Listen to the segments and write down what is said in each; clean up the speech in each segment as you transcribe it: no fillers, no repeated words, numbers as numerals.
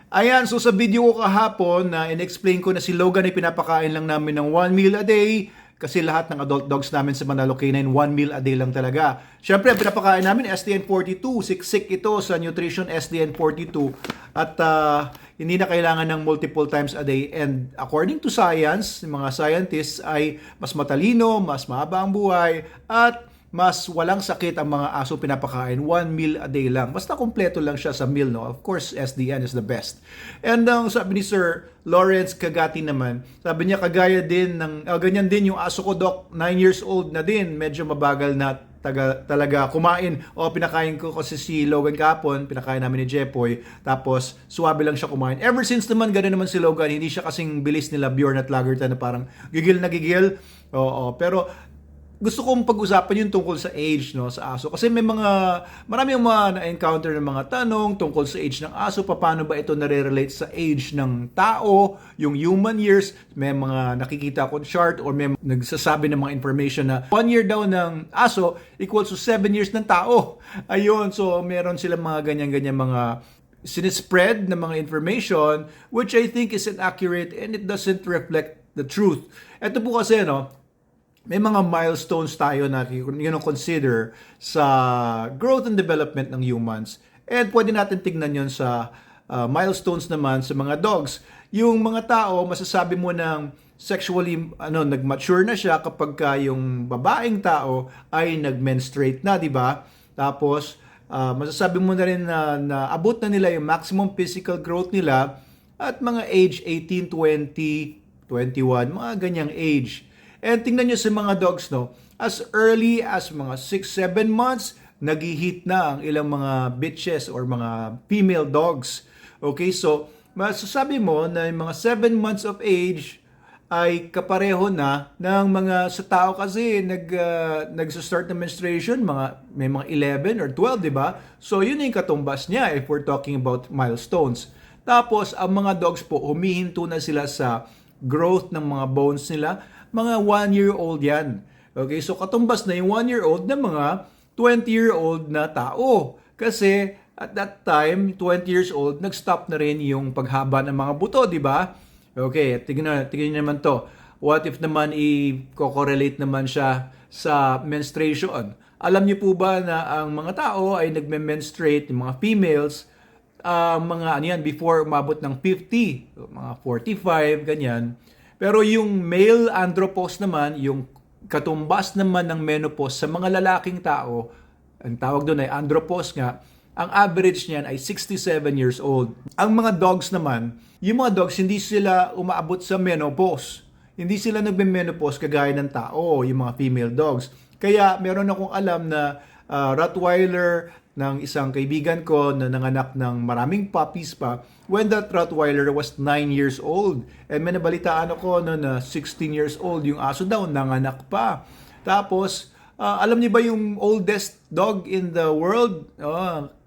Ayan, so sa video ko kahapon na in-explain ko na si Logan ay pinapakain lang namin ng 1 meal a day kasi lahat ng adult dogs namin sa Manalo Canine 1 meal a day lang talaga. Siyempre, pinapakain namin SDN42, siksik ito sa Nutrition SDN42 at hindi na kailangan ng multiple times a day, and according to science, yung mga scientists ay mas matalino, mas mahaba ang buhay at mas walang sakit ang mga aso pinapakain. 1 meal a day lang. Basta kompleto lang siya sa meal, no? Of course, SDN is the best. And sabi ni Sir Lawrence Kagati naman, sabi niya kagaya din ng, ganyan din yung aso ko, Doc, 9 years old na din. Medyo mabagal na talaga kumain. O pinakain ko kasi si Logan kahapon, pinakain namin ni Jepoy, tapos suwabe lang siya kumain. Ever since naman, ganoon naman si Logan, hindi siya kasing bilis nila Bjorn at Lagerton na parang gigil na gigil. Oo, pero gusto kong pag-usapan yung tungkol sa age, no, sa aso. Kasi marami yung mga na-encounter ng mga tanong tungkol sa age ng aso. Paano ba ito nare-relate sa age ng tao, yung human years. May mga nakikita ko chart or may nagsasabi ng mga information na 1 year daw ng aso equals to 7 years ng tao. Ayun, so meron silang mga ganyan-ganyan mga sinispread na mga information which I think is inaccurate and it doesn't reflect the truth. Ito po kasi, no, may mga milestones tayo na consider sa growth and development ng humans. And pwede natin tignan yon sa milestones naman sa mga dogs. Yung mga tao, masasabi mo ng sexually nag-mature na siya kapag yung babaeng tao ay nag-menstruate na, di ba? Tapos masasabi mo na rin na abot na nila yung maximum physical growth nila at mga age 18, 20, 21, mga ganyang age. And tingnan nyo sa mga dogs, no, as early as mga 6-7 months, nag-hit na ang ilang mga bitches or mga female dogs. Okay, so masasabi mo na yung mga 7 months of age ay kapareho na ng mga sa tao kasi nag-start na menstruation, may mga 11 or 12, di ba? So yun yung katumbas niya if we're talking about milestones. Tapos ang mga dogs po, humihinto na sila sa growth ng mga bones nila. Mga 1-year-old yan. Okay, so katumbas na yung 1-year-old na mga 20-year-old na tao. Kasi at that time, 20 years old, nag-stop na rin yung paghaba ng mga buto, di ba? Okay, tingnan naman to. What if naman i-correlate naman siya sa menstruation? Alam niyo po ba na ang mga tao ay nagme-menstruate, yung mga females, before umabot ng 50, mga 45, ganyan. Pero yung male andropause naman, yung katumbas naman ng menopause sa mga lalaking tao, ang tawag doon ay andropause nga, ang average niyan ay 67 years old. Ang mga dogs naman, yung mga dogs hindi sila umaabot sa menopause. Hindi sila nagme-menopause kagaya ng tao, yung mga female dogs. Kaya meron akong alam na Rottweiler ng isang kaibigan ko na nanganak ng maraming puppies pa when that Rottweiler was 9 years old. And may nabalitaan ako na 16 years old yung aso daw, nanganak pa. Tapos, alam niyo ba yung oldest dog in the world?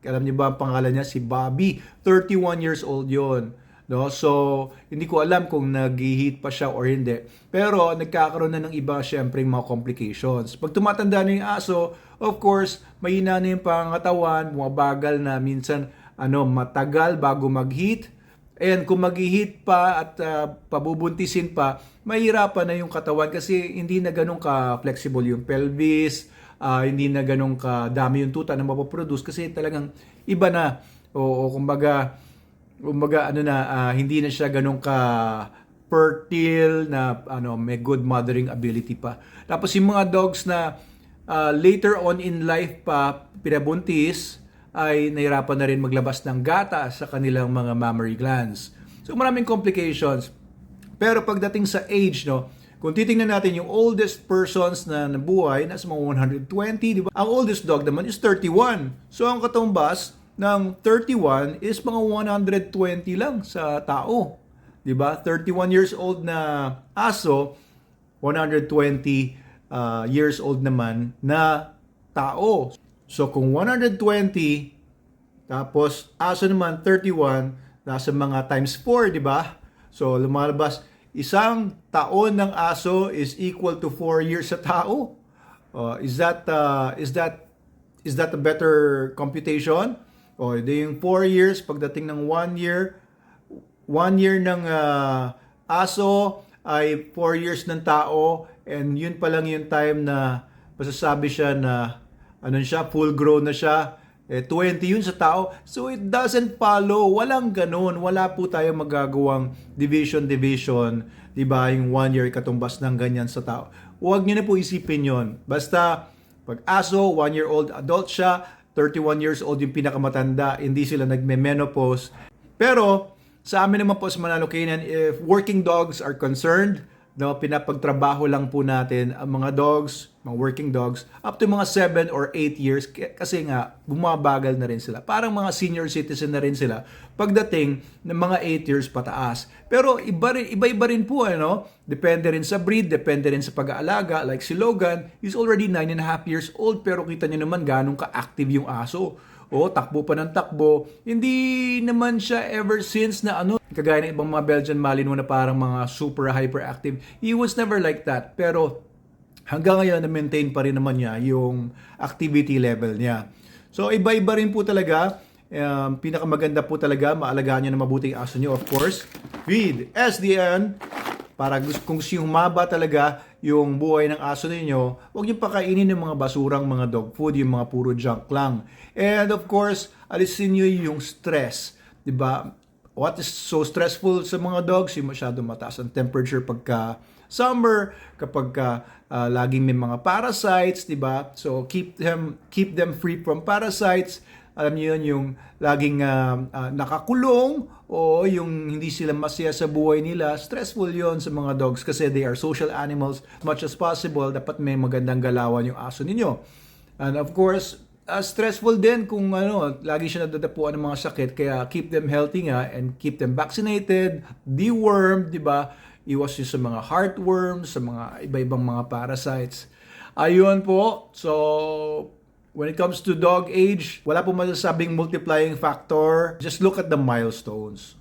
Alam niyo ba ang pangalan niya? Si Bobby. 31 years old yon. No? So, hindi ko alam kung nag-heat pa siya or hindi. Pero, nagkakaroon na ng iba, syempre, mga complications. Pag tumatanda na yung aso, of course, mahina na yung pangangatawan, bumabagal na minsan, matagal bago mag-heat. And kung mag-heat pa at pabubuntisin pa, mahirapan na yung katawan kasi hindi na ganun ka-flexible yung pelvis, hindi na ganun ka-dami yung tuta na mapoproduce kasi talagang iba na. O kumbaga hindi na siya ganun ka fertile na may good mothering ability pa. Tapos yung mga dogs na later on in life pa pinabuntis ay nahirapan na rin maglabas ng gata sa kanilang mga mammary glands. So maraming complications. Pero pagdating sa age, no, kung titingnan natin yung oldest persons na nabuhay, nasa mga 120, di ba? Ang oldest dog naman is 31. So ang katumbas ng 31 is mga 120 lang sa tao. Di ba? 31 years old na aso, 120 years old naman na tao. So kung 120, tapos aso naman 31, nasa mga times 4, di ba? So lumalabas, isang taon ng aso is equal to 4 years sa tao. Is that a better computation? O yung 4 years, pagdating ng 1 year, 1 year ng aso ay 4 years ng tao, and yun pa lang yung time na masasabi siya na full grown na siya. 20 yun sa tao. So it doesn't follow. Walang ganun. Wala po tayong magagawang division. 'Di ba? Yung 1 year katumbas ng ganyan sa tao. Huwag niyo na po isipin yon. Basta pag aso, 1 year old adult siya, 31 years old yung pinakamatanda, hindi sila nagme-menopause. Pero sa amin naman po sa Manalo Canine, if working dogs are concerned, no, pinapagtrabaho lang po natin ang mga dogs, mga working dogs, up to mga 7 or 8 years kasi nga bumabagal na rin sila. Parang mga senior citizen na rin sila pagdating ng mga 8 years pataas. Pero iba-iba rin po, ano? Depende rin sa breed, depende rin sa pag-aalaga. Like si Logan, he's already 9.5 years old, pero kita niyo naman ganong ka-active yung aso. Takbo pa ng takbo. Hindi naman siya ever since na kagaya ng ibang mga Belgian Malinois na parang mga super hyperactive. He was never like that. Pero hanggang ngayon, na-maintain pa rin naman niya yung activity level niya. So, iba-iba rin po talaga. Pinakamaganda po talaga, maalagaan niyo na mabuti ang aso niyo, of course. Feed, SDN, para kung humaba talaga yung buhay ng aso ninyo, huwag niyo pakainin ng mga basurang mga dog food, yung mga puro junk lang. And of course, alisin niyo yung stress. 'Di ba? What is so stressful sa mga dogs? Yung masyadong mataas ang temperature pagka summer, kapag laging may mga parasites, 'di ba? So keep them free from parasites. Alam niyo yun, yung laging nakakulong o yung hindi sila masaya sa buhay nila. Stressful yon sa mga dogs kasi they are social animals. As much as possible, dapat may magandang galawan yung aso ninyo. And of course, stressful din kung lagi siya nadadapuan ng mga sakit. Kaya keep them healthy nga and keep them vaccinated, dewormed, di ba? Iwas yun sa mga heartworms, sa mga iba-ibang mga parasites. Ayun po. So, when it comes to dog age, wala po masasabing multiplying factor. Just look at the milestones.